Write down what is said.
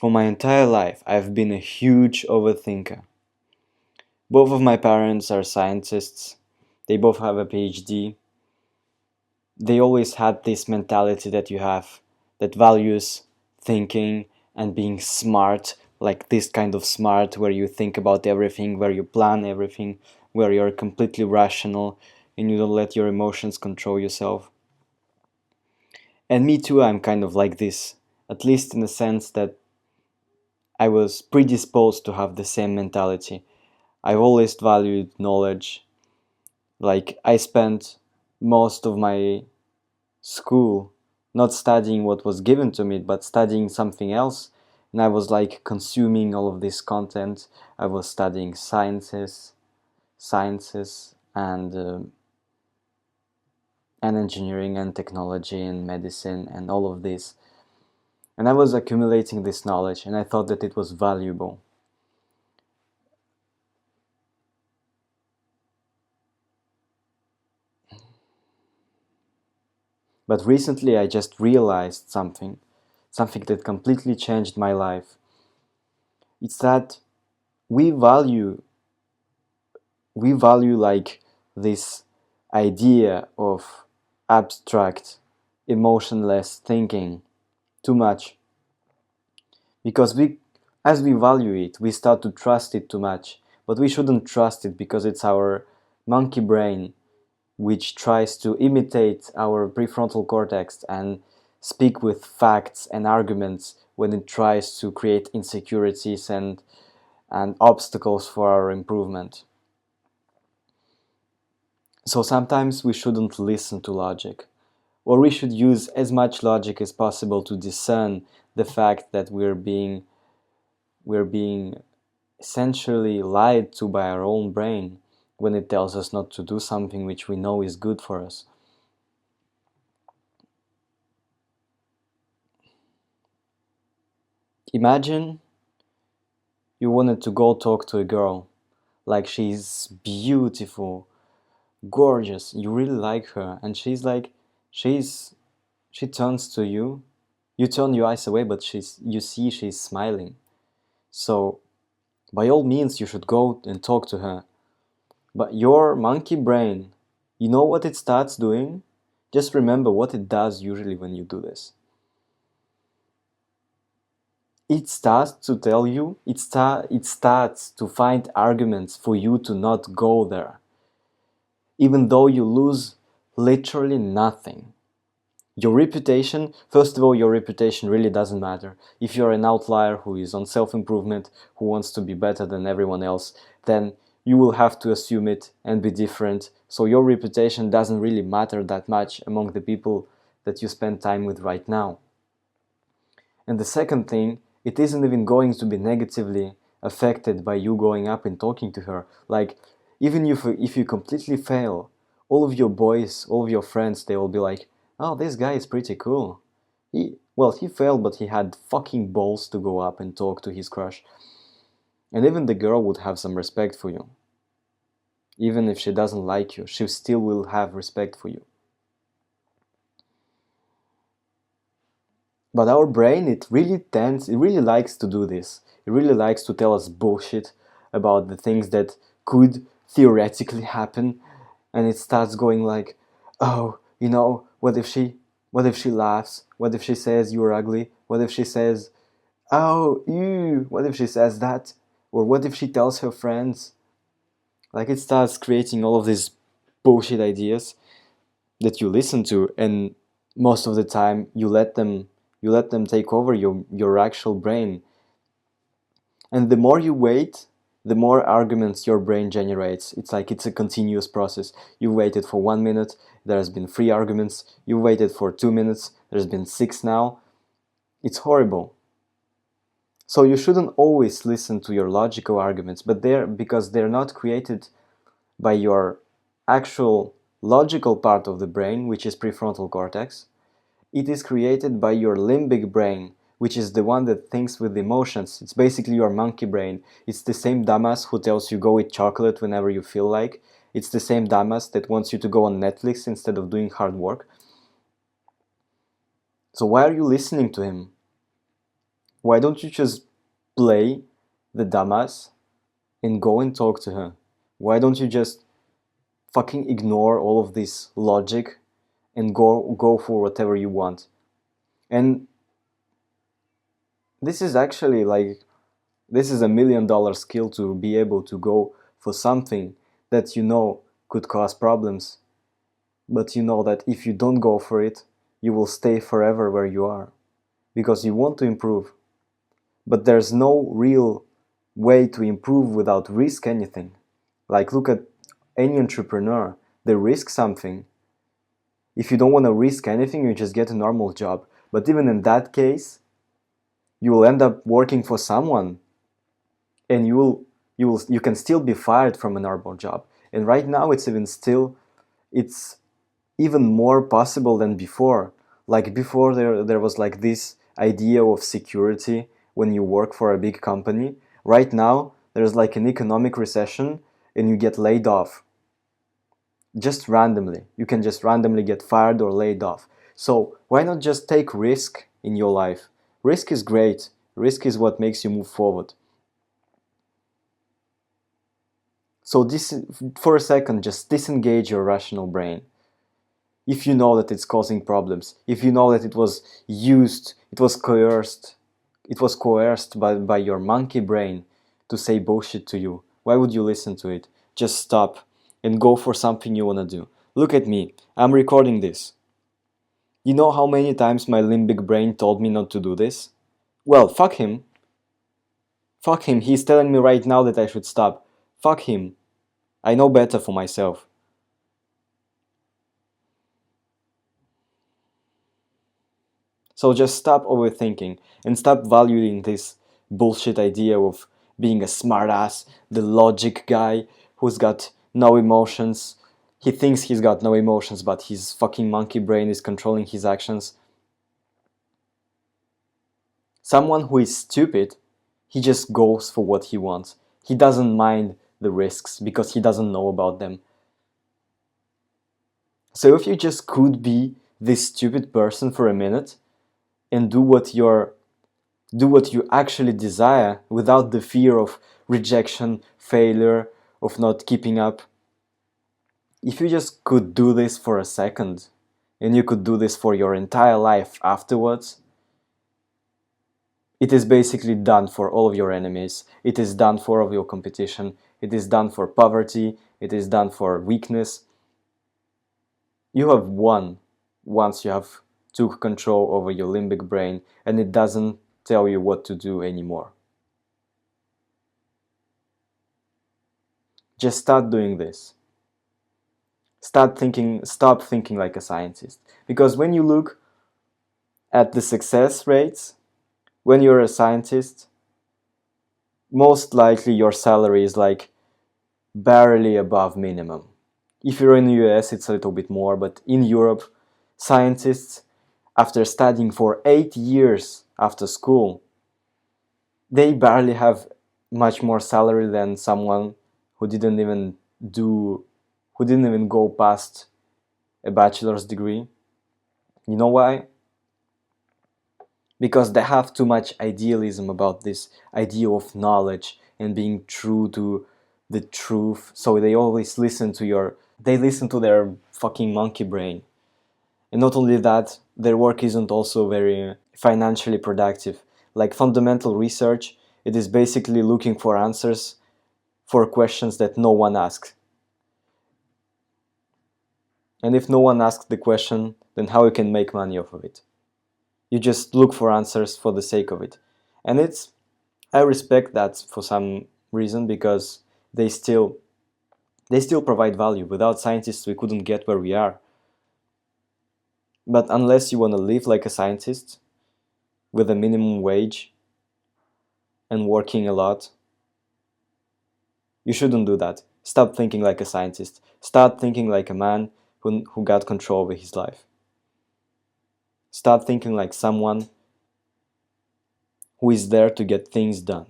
For my entire life, I've been a huge overthinker. Both of my parents are scientists. They both have a PhD. They always had this mentality that you have that values thinking and being smart, like this kind of smart where you think about everything, where you plan everything, where you're completely rational and you don't let your emotions control yourself. And me too, I'm kind of like this, at least in the sense that I was predisposed to have the same mentality. I've always valued knowledge. Like, I spent most of my school not studying what was given to me, but studying something else. And I was like consuming all of this content. I was studying sciences, and engineering and technology and medicine and all of this. And I was accumulating this knowledge, and I thought that it was valuable. But recently I just realized something that completely changed my life. It's that we value we value like this idea of abstract, emotionless thinking too much because we as we value it, we start to trust it too much. But we shouldn't trust it because it's our monkey brain which tries to imitate our prefrontal cortex and speak with facts and arguments when it tries to create insecurities and obstacles for our improvement. So sometimes we shouldn't listen to logic, or we should use as much logic as possible to discern the fact that we're being essentially lied to by our own brain when it tells us not to do something which we know is good for us. Imagine you wanted to go talk to a girl, like she's beautiful, gorgeous, you really like her, and she's she turns to you. You turn your eyes away, but you see she's smiling. So by all means you should go and talk to her. But your monkey brain, you know what it starts doing? Just remember what it does usually when you do this. It starts to tell you, it starts to find arguments for you to not go there, even though you lose literally nothing. Your reputation, first of all, your reputation really doesn't matter. If you're an outlier who is on self-improvement, who wants to be better than everyone else, then you will have to assume it and be different. So your reputation doesn't really matter that much among the people that you spend time with right now. And the second thing, it isn't even going to be negatively affected by you going up and talking to her. Like, even if you completely fail, all of your boys, all of your friends, they will be like, oh, this guy is pretty cool. He failed, but he had fucking balls to go up and talk to his crush. And even the girl would have some respect for you. Even if she doesn't like you, she still will have respect for you. But our brain, it really likes to do this. It really likes to tell us bullshit about the things that could theoretically happen. And it starts going like, oh, what if she laughs? What if she says you're ugly? What if she says, oh, ew, what if she says that? Or what if she tells her friends? Like, it starts creating all of these bullshit ideas that you listen to, and most of the time you let them take over your actual brain. And the more you wait, the more arguments your brain generates. It's like it's a continuous process. You waited for 1 minute, there's been 3 arguments. You waited for 2 minutes, there's been six now. It's horrible. So you shouldn't always listen to your logical arguments, but because they're not created by your actual logical part of the brain, which is prefrontal cortex. It is created by your limbic brain, which is the one that thinks with emotions. It's basically your monkey brain. It's the same dumbass who tells you go eat chocolate whenever you feel like. It's the same dumbass that wants you to go on Netflix instead of doing hard work. So why are you listening to him? Why don't you just play the dumbass and go and talk to her? Why don't you just fucking ignore all of this logic and go for whatever you want? And this is actually like, this is $1 million skill, to be able to go for something that you know could cause problems, but you know that if you don't go for it, you will stay forever where you are because you want to improve. But there's no real way to improve without risk anything. Like, look at any entrepreneur, they risk something. If you don't want to risk anything, you just get a normal job. But even in that case, you will end up working for someone, and you can still be fired from a normal job. And right now it's even more possible than before. Like before, there was like this idea of security when you work for a big company. Right now there's like an economic recession and you get laid off just randomly. You can just randomly get fired or laid off. So why not just take risk in your life? Risk is great. Risk is what makes you move forward. So this, for a second, just disengage your rational brain. If you know that it's causing problems, if you know that it was used, it was coerced by your monkey brain to say bullshit to you, why would you listen to it? Just stop and go for something you want to do. Look at me, I'm recording this. You know how many times my limbic brain told me not to do this? Well, fuck him. Fuck him, he's telling me right now that I should stop. Fuck him. I know better for myself. So just stop overthinking and stop valuing this bullshit idea of being a smartass, the logic guy who's got no emotions. He thinks he's got no emotions, but his fucking monkey brain is controlling his actions. Someone who is stupid, he just goes for what he wants. He doesn't mind the risks because he doesn't know about them. So if you just could be this stupid person for a minute and do what you actually desire without the fear of rejection, failure, of not keeping up. If you just could do this for a second, and you could do this for your entire life afterwards, it is basically done for all of your enemies. It is done for all of your competition. It is done for poverty. It is done for weakness. You have won once you have took control over your limbic brain and it doesn't tell you what to do anymore. Just start doing this. Stop thinking like a scientist. Because when you look at the success rates, when you're a scientist, most likely your salary is like barely above minimum. If you're in the US, it's a little bit more, but in Europe, scientists, after studying for 8 years after school, they barely have much more salary than someone who didn't even go past a bachelor's degree. You know why? Because they have too much idealism about this idea of knowledge and being true to the truth. So they always listen to their fucking monkey brain. And not only that, their work isn't also very financially productive. Like fundamental research, it is basically looking for answers for questions that no one asks. And if no one asks the question, then how you can make money off of it? You just look for answers for the sake of it. And I respect that for some reason, because they still provide value. Without scientists, we couldn't get where we are. But unless you want to live like a scientist with a minimum wage and working a lot, you shouldn't do that. Stop thinking like a scientist. Start thinking like a man who got control over his life. Start thinking like someone who is there to get things done.